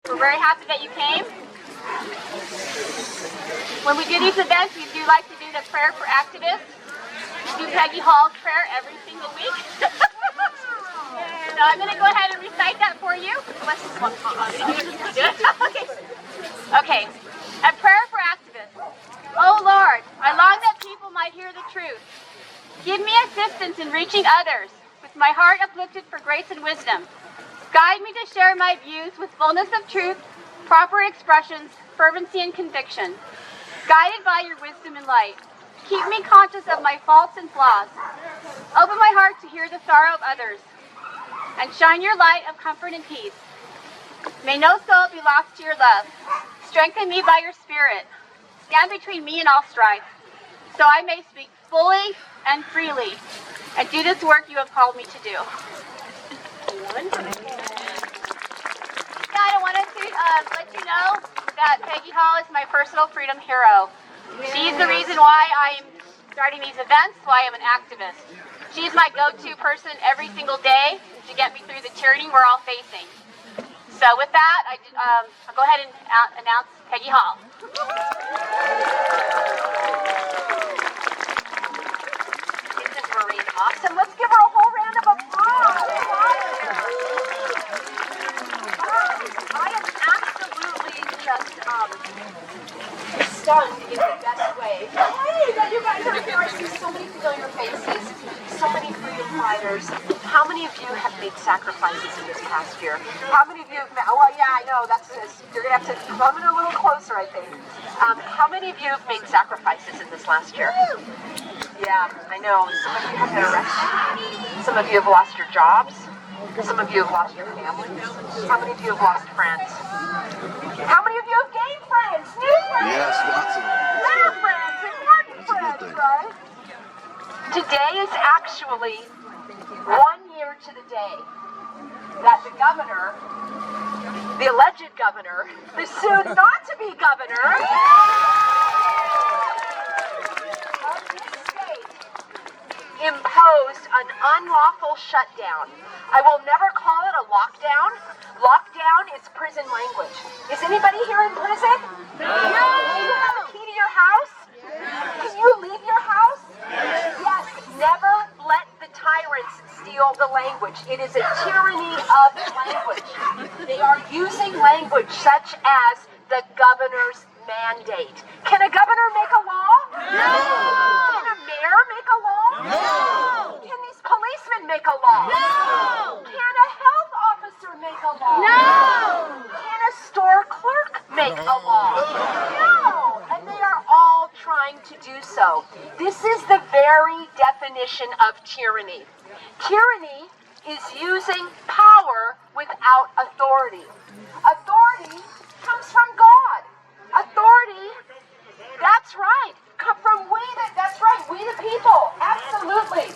We're very happy that you came. When we do these events, we do like to do the prayer for activists. We do Peggy Hall's prayer every single week. So I'm going to go ahead and recite that for you. Okay. A prayer for activists. Oh Lord, I long that people might hear the truth. Give me assistance in reaching others, with my heart uplifted for grace and wisdom. Guide me to share my views with fullness of truth, proper expressions, fervency and conviction. Guided by your wisdom and light, keep me conscious of my faults and flaws. Open my heart to hear the sorrow of others, and shine your light of comfort and peace. May no soul be lost to your love. Strengthen me by your spirit. Stand between me and all strife, so I may speak fully and freely, and do this work you have called me to do. I wanted to let you know that Peggy Hall is my personal freedom hero. She's the reason why I'm starting these events, why I'm an activist. She's my go-to person every single day to get me through the tyranny we're all facing. So with that, I'll go ahead and announce Peggy Hall. Isn't Maureen awesome? Let's give her a whole round of applause. I am absolutely just stunned in the best way. Hey, that you guys are here. I see so many familiar faces, so many freedom fighters. How many of you have made sacrifices in this past year? How many of you have, well, yeah, I know, you're going to have to come in a little closer, I think. How many of you have made sacrifices in this last year? Yeah, I know. Some of you have been arrested. Some of you have lost your jobs. Some of you have lost your families. How many of you have lost friends? How many of you have gained friends? New friends? Yes, lots of them. New friends, important friends, right? Today is actually 1 year to the day that the governor, the alleged governor, the soon not to be governor of this state imposed an unlawful shutdown. I will never call it a lockdown. Lockdown is prison language. Is anybody here in prison? No. Do you have a key to your house? Can you leave your house? Yes. Never let the tyrants steal the language. It is a tyranny of language. They are using language such as the governor's mandate. Can a governor make a law? No. Can a mayor make a law? No. Can these policemen make a law? No. Can a health officer make a law? No. Can a store clerk make a law? No. And they are all trying to do so. This is the very definition of tyranny. Tyranny is using power without authority. Authority comes from God. Authority, that's right, come from we the people, absolutely.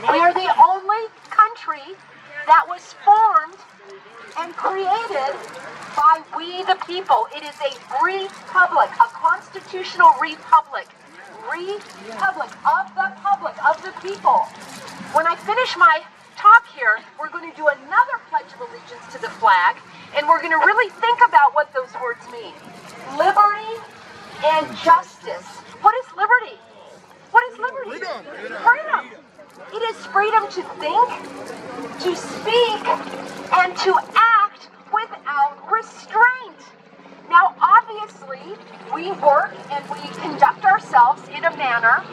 We are the only country that was formed and created by we the people. It is a republic, a constitutional republic of the public, of the people. When I finish my talk here, we're going to do another Pledge of Allegiance to the flag, and we're going to really think about what those words mean. Liberty and justice. What is liberty? What is liberty? Freedom. It is freedom to think, to speak, and to act without restraint. Now, obviously, we work and we conduct ourselves in a manner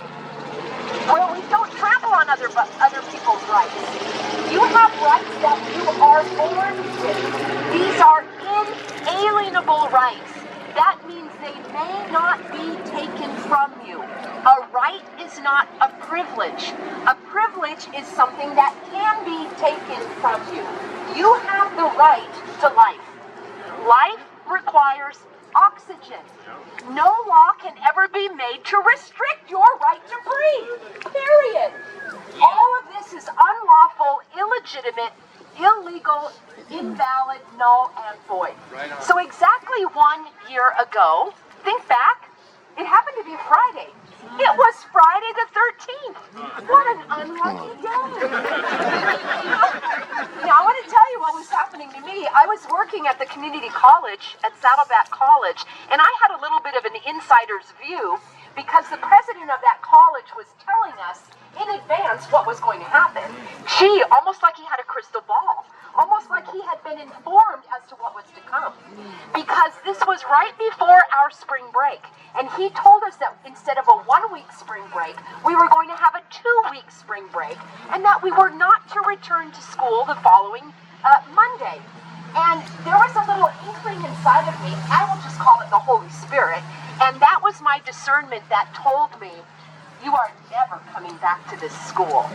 where we don't trample on other people's rights. You have rights that you are born with. These are inalienable rights. That means they may not be taken from you. A right is not a privilege. A privilege is something that can be taken from you. You have the right to life. Life requires oxygen. No law can ever be made to restrict your right to breathe. Period. All of this is unlawful, illegitimate, illegal, invalid, null, and void. So exactly 1 year ago, think back, it happened to be Friday. It was Friday the 13th. What an unlucky day. Now, I want to tell you what was happening to me. I was working at the community college, at Saddleback College, and I had a little bit of an insider's view because the president of that college was telling us in advance what was going to happen. Gee, almost like he had a crystal ball. Almost like he had been informed as to what was to come. Because this was right before our spring break. And he told us that instead of a 1-week spring break, we were going to have a 2-week spring break. And that we were not to return to school the following Monday. And there was a little inkling inside of me, I will just call it the Holy Spirit. And that was my discernment that told me, you are never coming back to this school.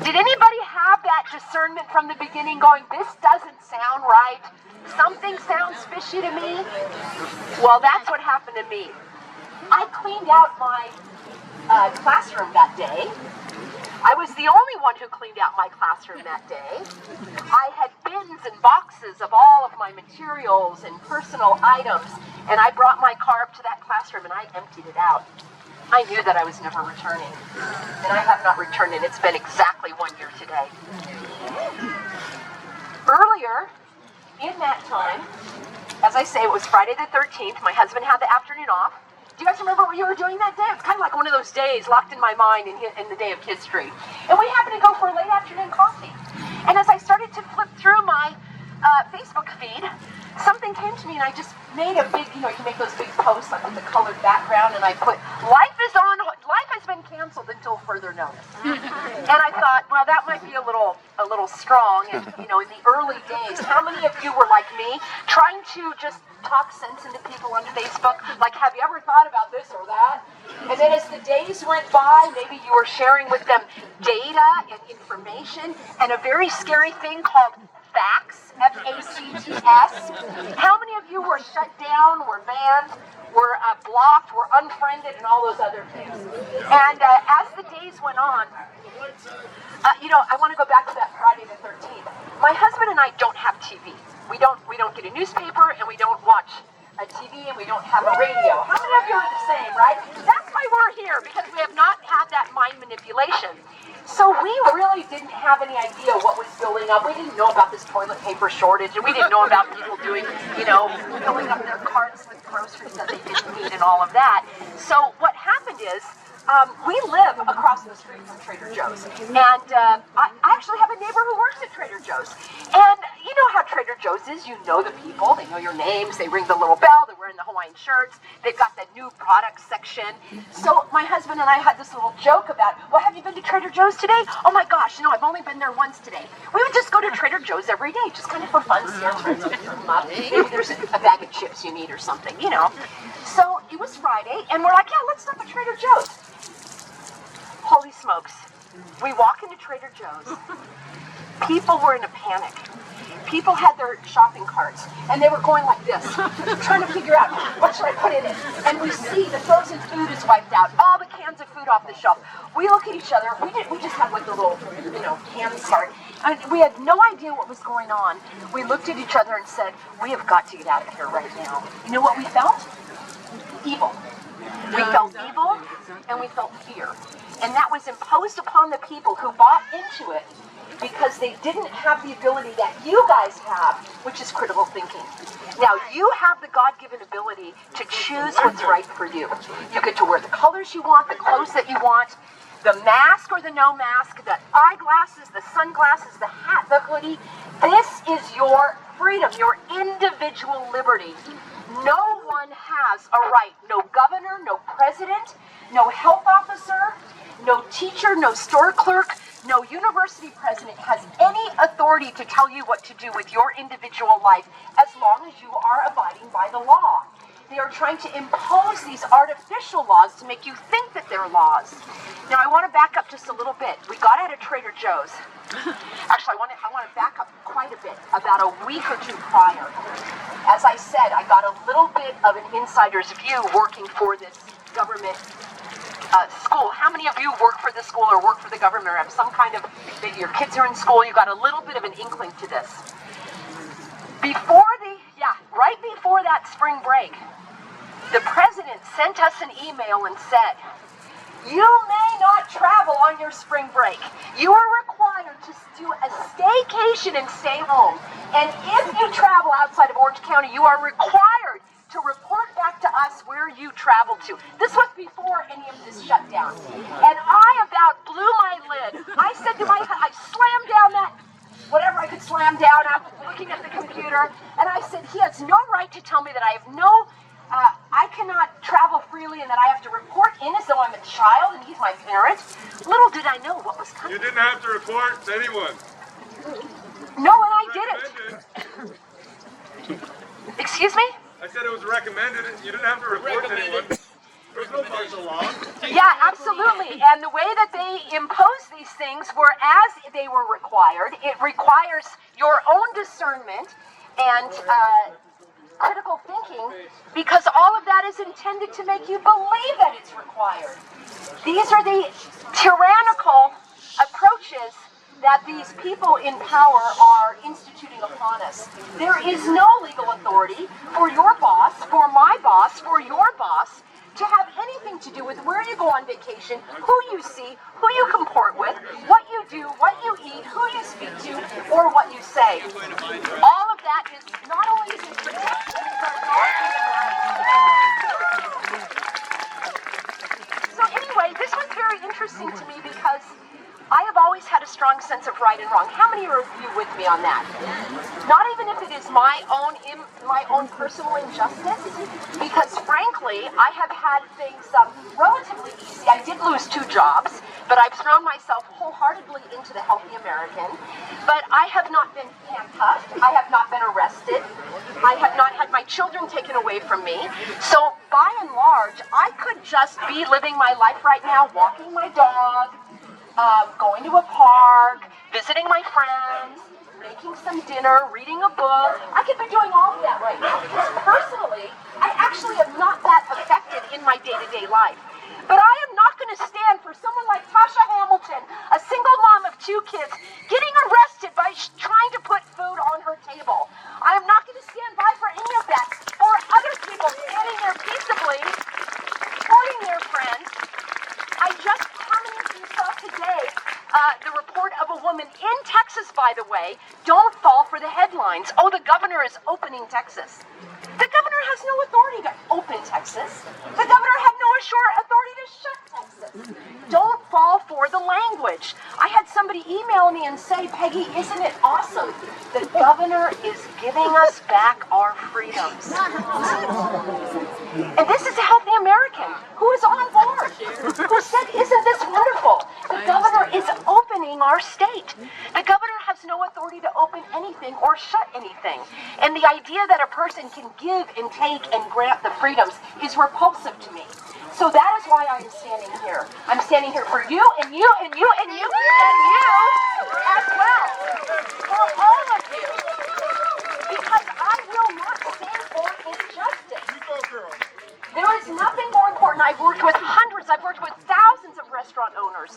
Did anybody have that discernment from the beginning going, this doesn't sound right? Something sounds fishy to me? Well, that's what happened to me. I cleaned out my classroom that day. I was the only one who cleaned out my classroom that day. I had bins and boxes of all of my materials and personal items, and I brought my car up to that classroom and I emptied it out. I knew that I was never returning, and I have not returned, and it's been exactly 1 year today. Earlier, in that time, as I say, it was Friday the 13th, my husband had the afternoon off. Do you guys remember what you were doing that day? It's kind of like one of those days locked in my mind in the day of history. And we happened to go for a late afternoon coffee. And as I started to flip through my Facebook feed, something came to me and I just made a big, you can make those big posts like with the colored background, and I put, life has been canceled until further notice. And I thought, well, that might be a little strong. And, in the early days, how many of you were like me, trying to just talk sense into people on Facebook? Like, have you ever thought about this or that? And then as the days went by, maybe you were sharing with them data and information and a very scary thing called facts, F-A-C-T-S. How many of you were shut down, were banned, were blocked, were unfriended, and all those other things? And as the days went on, I want to go back to that Friday the 13th. My husband and I don't have TV. We don't get a newspaper, and we don't watch a TV, and we don't have a radio. How many of you are the same, right? That's why we're here, because we have not had that mind manipulation. So we really didn't have any idea what was building up. We didn't know about this toilet paper shortage, and we didn't know about people doing, filling up their carts with groceries that they didn't need and all of that. So what happened is, we live across the street from Trader Joe's, and I actually have a neighbor who works at Trader Joe's. And you know how Trader Joe's is, you know the people, they know your names, they ring the little bell, they're wearing the Hawaiian shirts, they've got the new product section. So my husband and I had this little joke about, well, have you been to Trader Joe's today? Oh my gosh, I've only been there once today. We would just go to Trader Joe's every day, just kind of for fun, see our friends, pick them up. Maybe there's a bag of chips you need or something, So it was Friday, and we're like, yeah, let's stop at Trader Joe's. Holy smokes. We walk into Trader Joe's. People were in a panic. People had their shopping carts, and they were going like this, trying to figure out, what should I put in it? And we see the frozen food is wiped out, all the cans of food off the shelf. We look at each other. We just had like the little, can cart. And we had no idea what was going on. We looked at each other and said, we have got to get out of here right now. You know what we felt? Evil. We felt evil, and we felt fear. And that was imposed upon the people who bought into it because they didn't have the ability that you guys have, which is critical thinking. Now, you have the God-given ability to choose what's right for you. You get to wear the colors you want, the clothes that you want, the mask or the no mask, the eyeglasses, the sunglasses, the hat, the hoodie. This is your freedom, your individual liberty. No one has a right, no governor, no president, no health officer, no teacher, no store clerk, no university president has any authority to tell you what to do with your individual life as long as you are abiding by the law. They are trying to impose these artificial laws to make you think that they're laws. Now, I want to back up just a little bit. We got out of Trader Joe's. Actually, I want to back up quite a bit, about a week or two prior. As I said, I got a little bit of an insider's view working for this government school. How many of you work for the school or work for the government or have some kind of, maybe your kids are in school, you got a little bit of an inkling to this. Right before that spring break, The president sent us an email and said, you may not travel on your spring break. You are required to do a staycation and stay home. And if you travel outside of Orange County, you are required to report back to us where you traveled to. This was before any of this shut down. And I about blew my lid. I said to I slammed down that, whatever I could slam down after looking at the computer, and I said, he has no right to tell me that I have I cannot travel freely and that I have to report in as though I'm a child and he's my parent. Little did I know what was coming. You didn't have to report to anyone. No, and I didn't. Excuse me? I said it was recommended. You didn't have to report to anyone. There was no martial law. Yeah, absolutely. And the way that they impose these things were as they were required. It requires your own discernment and critical thinking, because all of that is intended to make you believe that it's required. These are the tyrannical approaches that these people in power are instituting upon us. There is no legal authority for your boss, for my boss, for your boss, to have anything to do with where you go on vacation, who you see, who you comport with, what you do, what you eat, who you speak to, or what you say. All of that is not only is it protected, but so anyway, this was very interesting to me because I have always had a strong sense of right and wrong. How many are you with me on that? Not even if it is my own personal injustice, because frankly, I have had things relatively easy. I did lose 2 jobs, but I've thrown myself wholeheartedly into the healthy American. But I have not been handcuffed. I have not been arrested. I have not had my children taken away from me. So by and large, I could just be living my life right now, walking my dog, going to a park, visiting my friends, making some dinner, reading a book. I could be doing all of that right now because personally, I actually am not that affected in my day-to-day life. But I am not going to stand for someone like Tasha Hamilton, a single mom of 2 kids, getting arrested by trying to put food on her table. I am not going to stand by for any of that, or other people standing there peaceably, supporting their friends. I just permanently saw today the report of a woman in Texas, by the way. Don't fall for the headlines. Oh, the governor is opening Texas. The governor has no authority to open Texas. The governor had no authority to shut Texas. Don't fall for the language. I had somebody email me and say, Peggy, isn't it awesome? The governor is giving us back our freedoms. And this is a healthy American who is on board, who said, isn't this wonderful? The governor is opening our state. The governor has no authority to open anything or shut anything. And the idea that a person can give and take and grant the freedoms is repulsive to me. So that is why I am standing here. I'm standing here for you and you and you and you and you as well. For all of you. Because I will not stand for injustice. There is nothing more important. I've worked with thousands of restaurant owners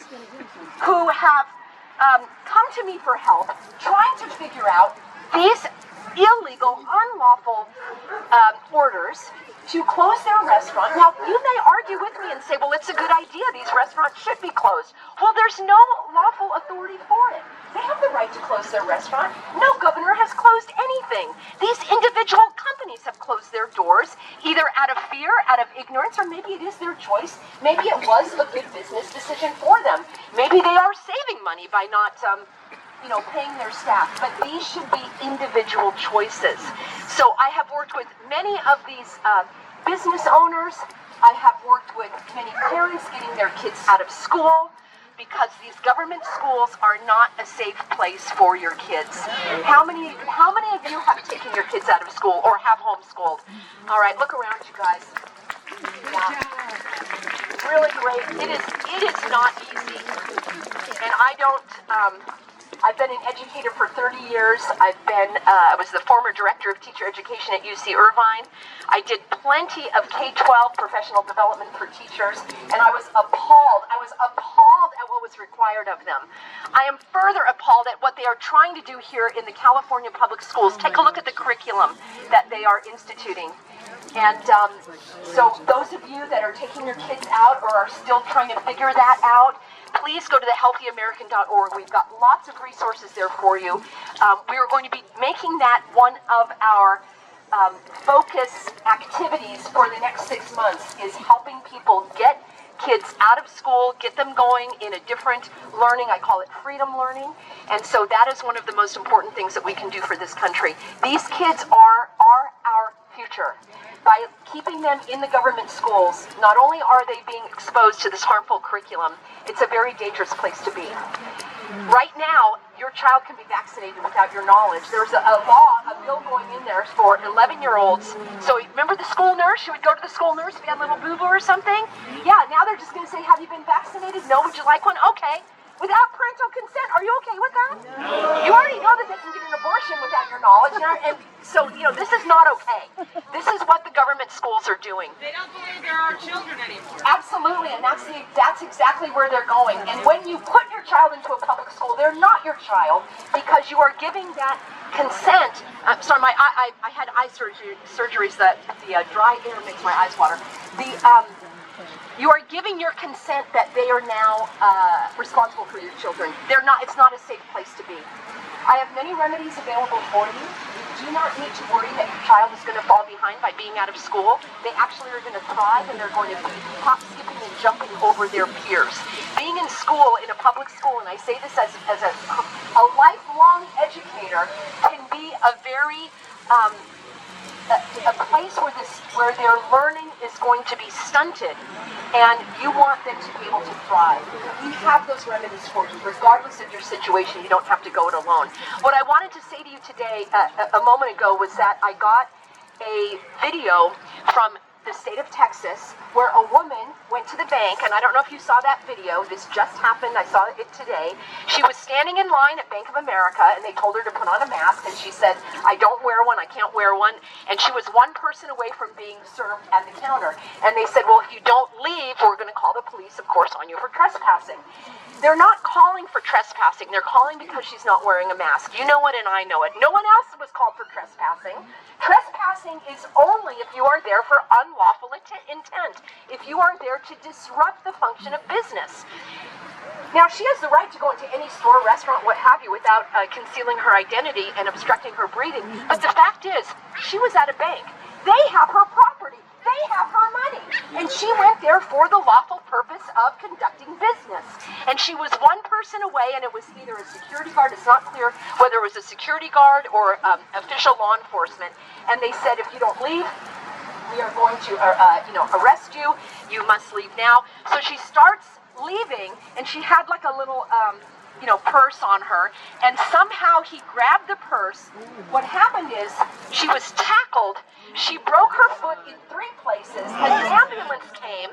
who have come to me for help, trying to figure out these illegal, unlawful orders to close their restaurant. Now, you may argue with me and say, well, it's a good idea. These restaurants should be closed. Well, there's no lawful authority for it. They have the right to close their restaurant. No governor has closed anything. These individual companies have closed their doors, either out of fear, out of ignorance, or maybe it is their choice. Maybe it was a good business decision for them. Maybe they are saving money by not paying their staff, but these should be individual choices. So I have worked with many of these business owners. I have worked with many parents getting their kids out of school, because these government schools are not a safe place for your kids. How many of you have taken your kids out of school or have homeschooled? All right, look around, you guys. Yeah. Really great. It is not easy. And I've been an educator for 30 years. I was the former director of teacher education at UC Irvine. I did plenty of K-12 professional development for teachers, and I was appalled. I was appalled at what was required of them. I am further appalled at what they are trying to do here in the California public schools. Take a look at the curriculum that they are instituting. And so those of you that are taking your kids out or are still trying to figure that out, please go to thehealthyamerican.org. We've got lots of resources there for you. We are going to be making that one of our focus activities for the next 6 months, is helping people get kids out of school, get them going in a different learning. I call it freedom learning. And so that is one of the most important things that we can do for this country. These kids are our future. By keeping them in the government schools, not only are they being exposed to this harmful curriculum, it's a very dangerous place to be. Right now, your child can be vaccinated without your knowledge. There's a bill going in there for 11-year-olds. So remember the school nurse? You would go to the school nurse if you had a little boo-boo or something? Yeah, now they're just going to say, have you been vaccinated? No, would you like one? Okay. Without parental consent, are you okay with that? No. You already know that they can get an abortion without your knowledge, and so, this is not okay. This is what the government schools are doing. They don't believe there are children anymore. Absolutely, and that's exactly where they're going. And when you put your child into a public school, they're not your child, because you are giving that consent. I'm sorry, I had eye surgeries that the dry air makes my eyes water. You are giving your consent that they are now responsible for your children. It's not a safe place to be. I have many remedies available for you. You do not need to worry that your child is going to fall behind by being out of school. They actually are going to thrive, and they're going to be hop, skipping, and jumping over their peers. Being in school, in a public school, and I say this as a lifelong educator, can be a very a place where their learning is going to be stunted, and you want them to be able to thrive. We have those remedies for you, regardless of your situation. You don't have to go it alone. What I wanted to say to you today, a moment ago, was that I got a video from the state of Texas where a woman went to the bank, and I don't know if you saw that video. This just happened. I saw it today. She was standing in line at Bank of America, and they told her to put on a mask, and she said, I don't wear one, I can't wear one. And she was one person away from being served at the counter. And they said, well, if you don't leave, we're going to call the police, of course, on you for trespassing. They're not calling for trespassing. They're calling because she's not wearing a mask. You know it, and I know it. No one else was called for trespassing. Trespassing is only if you are there for unlawful intent, if you are there to disrupt the function of business. Now, she has the right to go into any store, restaurant, what have you, without concealing her identity and obstructing her breathing. But the fact is, she was at a bank. They have her property. They have her money. And she went there for the lawful purpose of conducting business. And she was one person away, and it was either a security guard. It's not clear whether it was a security guard or official law enforcement. And they said, if you don't leave, we are going to arrest you. You must leave now. So she starts leaving, and she had like a little purse on her, and somehow he grabbed the purse. What happened is she was tackled. She broke her foot in 3 places. An ambulance came.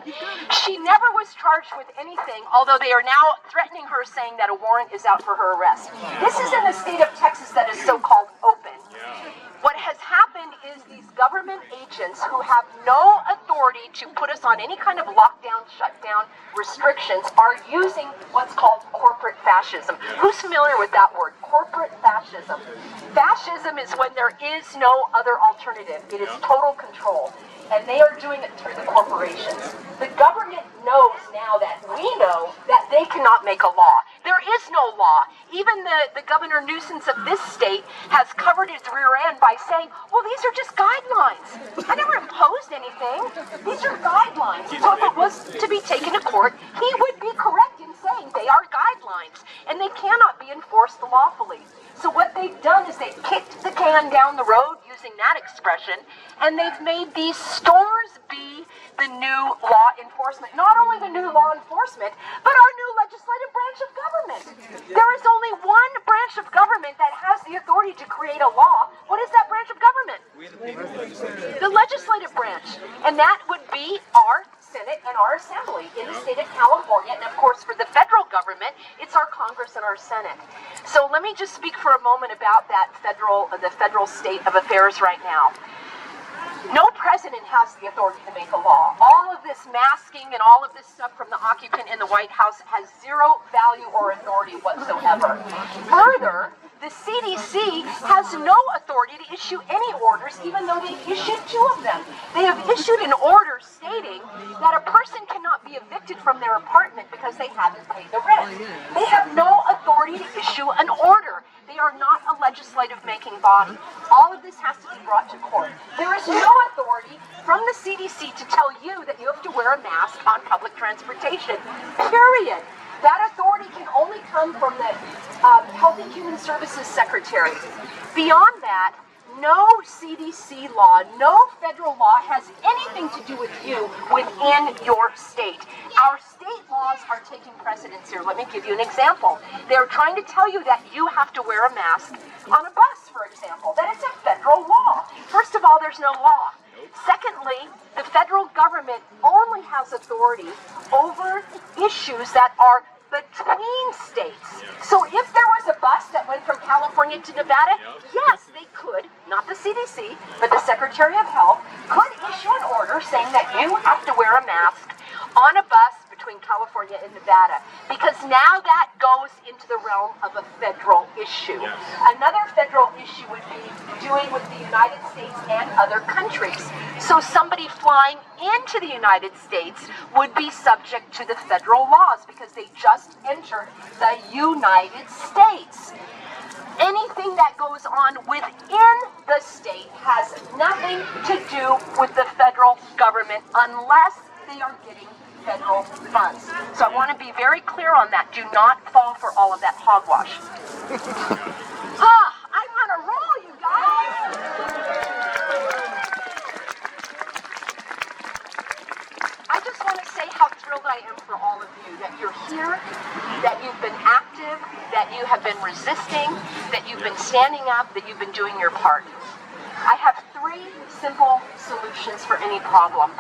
She never was charged with anything, although they are now threatening her, saying that a warrant is out for her arrest. This is in the state of Texas that is so-called open. What has happened is these government agents who have no authority to put us on any kind of lockdown, shutdown, restrictions are using what's called corporate fascism. Who's familiar with that word? Corporate fascism. Fascism is when there is no other alternative. It is total control. And they are doing it through the corporations. The government knows now that we know that they cannot make a law. There is no law. Even the Governor Newsom's of this state has covered his rear end by saying, well, these are just guidelines. I never imposed anything. These are guidelines. So if it was to be taken to court, he would be correct in saying they are guidelines, and they cannot be enforced lawfully. So what they've done is they've kicked the can down the road, using that expression, and they've made these stores be the new law enforcement. Not only the new law enforcement, but our new legislative branch of government. There is only one branch of government that has the authority to create a law. What is that branch of government? The legislative branch. And that would be our Senate and our Assembly in the state of California. And of course, for the federal government, it's our Congress and our Senate. So let me just speak for a moment about that the federal state of affairs right now. No president has the authority to make a law. All of this masking and all of this stuff from the occupant in the White House has zero value or authority whatsoever. Further, The CDC has no authority to issue any orders, even though they've issued 2 of them. They have issued an order stating that a person cannot be evicted from their apartment because they haven't paid the rent. They have no authority to issue an order. They are not a legislative making body. All of this has to be brought to court. There is no authority from the CDC to tell you that you have to wear a mask on public transportation, period. That authority can only come from the Health and Human Services Secretary. Beyond that, no CDC law, no federal law has anything to do with you within your state. Our state laws are taking precedence here. Let me give you an example. They're trying to tell you that you have to wear a mask on a bus, for example. That is a federal law. First of all, there's no law. Secondly, the federal government only has authority over issues that are between states. So if there was a bus that went from California to Nevada, yes, they could, not the CDC, but the Secretary of Health could issue an order saying that you have to wear a mask on a bus between California and Nevada, because now that goes into the realm of a federal issue. Another federal issue would be doing with the United States and other countries. So somebody flying into the United States would be subject to the federal laws because they just entered the United States. Anything that goes on within the state has nothing to do with the federal government unless they are getting federal funds. So I want to be very clear on that. Do not fall for all of that hogwash. I'm on a roll, you guys. I just want to say how thrilled I am for all of you that you're here, that you've been active, that you have been resisting, that you've been standing up, that you've been doing your part. I have 3 simple solutions for any problem.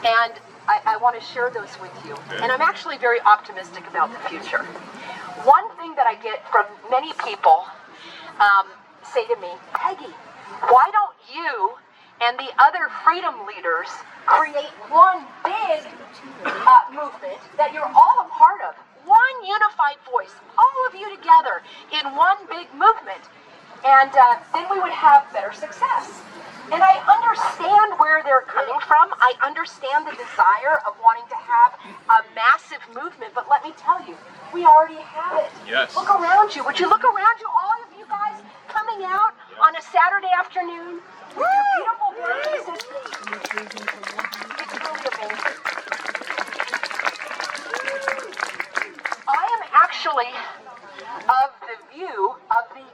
And I want to share those with you. And I'm actually very optimistic about the future. One thing that I get from many people say to me, Peggy, why don't you and the other freedom leaders create one big movement that you're all a part of? One unified voice, all of you together in one big movement. And then we would have better success. And I understand where they're coming from. I understand the desire of wanting to have a massive movement. But let me tell you, we already have it. Yes. Look around you. Would you look around you, all of you guys coming out on a Saturday afternoon with your beautiful babies? It's really amazing. I am actually of the view of the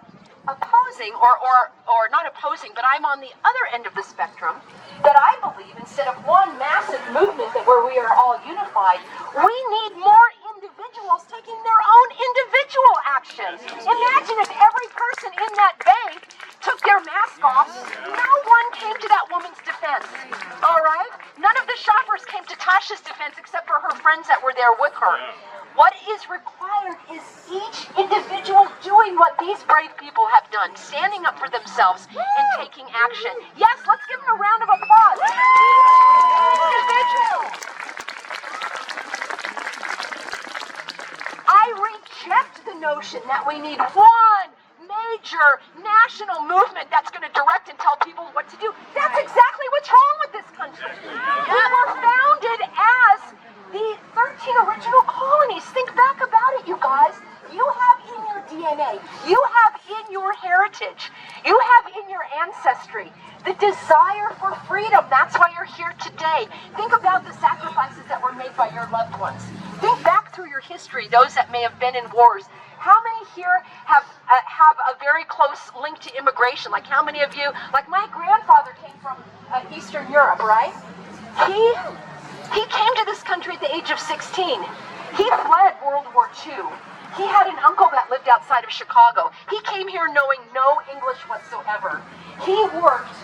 opposing, or not opposing, but I'm on the other end of the spectrum, that I believe instead of one massive movement where we are all unified, we need more individuals taking their own individual action. Imagine if every person in that bank took their mask off, no one came to that woman's defense, all right? None of the shoppers came to Tasha's defense except for her friends that were there with her. What is required is each individual doing what these brave people have done, standing up for themselves and taking action. Yes, let's give them a round of applause. Each individual. I reject the notion that we need one major national movement that's going to direct and tell people what to do. That's exactly what's wrong with this country. We were founded as the 13 original colonies. Think back about it, you guys. You have in your DNA, you have in your heritage, you have in your ancestry the desire for freedom. That's why you're here today. Think about the sacrifices that were made by your loved ones. Think back through your history, those that may have been in wars. How many here have a very close link to immigration? Like how many of you, like my grandfather came from Eastern Europe, right? He came to this country at the age of 16. He fled World War II. He had an uncle that lived outside of Chicago. He came here knowing no English whatsoever. He worked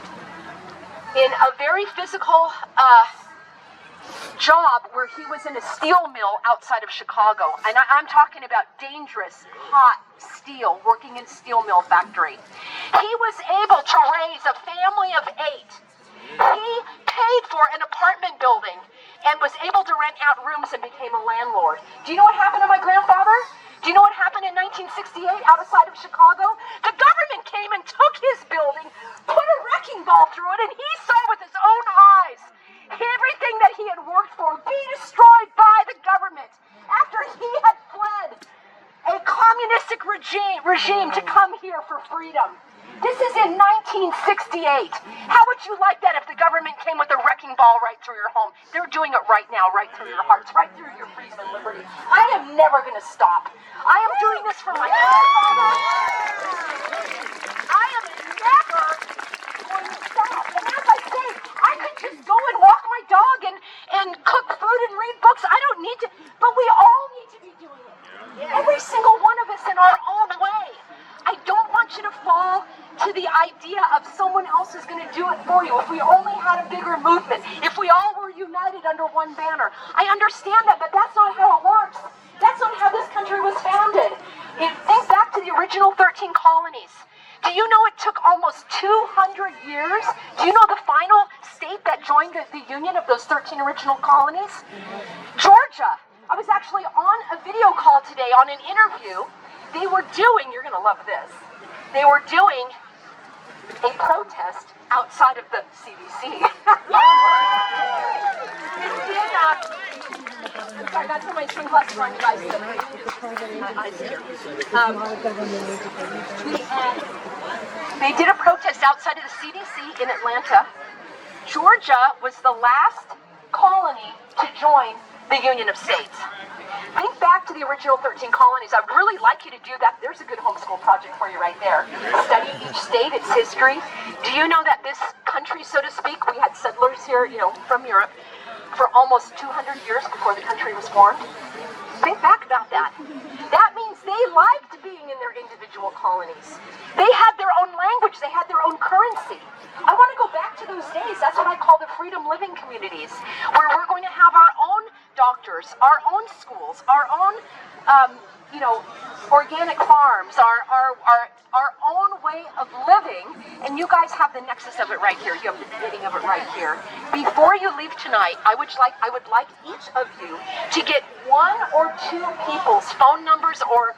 in a very physical job where he was in a steel mill outside of Chicago. And I'm talking about dangerous, hot steel, working in a steel mill factory. He was able to raise a family of 8. He paid for an apartment building and was able to rent out rooms and became a landlord. Do you know what happened to my grandfather? Do you know what happened in 19 1968 outside of Chicago, the government came and took his building, put a wrecking ball through it, and he saw with his own eyes everything that he had worked for be destroyed by the government after he had fled a communistic regime to come here for freedom. This is in 1968. How would you like that if the government came with a wrecking ball right through your home? They're doing it right now, right through your hearts, right through your freedom and liberty. I am never going to stop. I am doing this for my grandfather. I am never going to stop. And as I say, I could just go and walk my dog and cook food and read books. I don't need to, but we all need to be doing it. Every single one of us in our own way. I don't want you to fall to the idea of someone else is going to do it for you. If we only had a bigger movement, if we all were united under one banner. I understand that, but that's not how it works. That's not how this country was founded. Think back to the original 13 colonies. Do you know it took almost 200 years? Do you know the final state that joined the union of those 13 original colonies? Georgia. I was actually on a video call today on an interview. They were doing, you're going to love this, they were doing a protest outside of the CDC. I'm sorry, that's where my sunglasses on, you guys. My eyes here. They did a protest outside of the CDC in Atlanta. Georgia was the last colony to join the Union of States. Think back to the original 13 colonies. I'd really like you to do that. There's a good homeschool project for you right there. Study each state, its history. Do you know that this country, so to speak, we had settlers here, from Europe for almost 200 years before the country was formed? Think back about that. That means they liked being in their individual colonies. They had their own language. They had their own currency. I want to go back to those days. That's what I call the freedom living communities, where we're going to have our own doctors, our own schools, our own, organic farms, our own way of living, and you guys have the nexus of it right here. You have the beginning of it right here. Before you leave tonight, I would like each of you to get one or two people's phone numbers or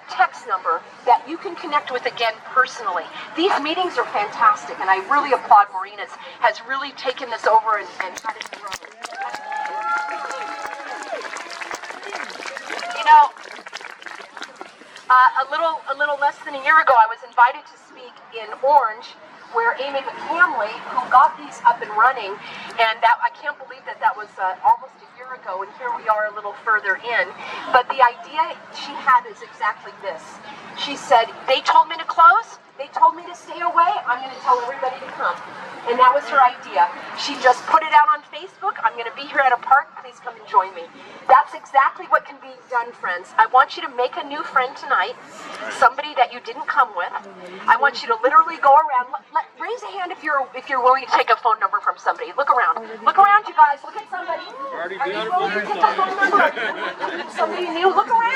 text number that you can connect with again personally. These meetings are fantastic, and I really applaud Marinas has really taken this over and had it grow. A little less than a year ago, I was invited to speak in Orange, where Amy McCamley, who got these up and running, and that I can't believe that was almost a year ago, and here we are a little further in. But the idea she had is exactly this. She said, they told me to close, they told me to stay away, I'm going to tell everybody to come. And that was her idea. She just put it out on Facebook. I'm going to be here at a park. Please come and join me. That's exactly what can be done, friends. I want you to make a new friend tonight, somebody that you didn't come with. I want you to literally go around. Raise a hand if you're willing to take a phone number from somebody. Look around. Look around, you guys. Look at somebody. Are you willing to take a phone number? Somebody new. Look around.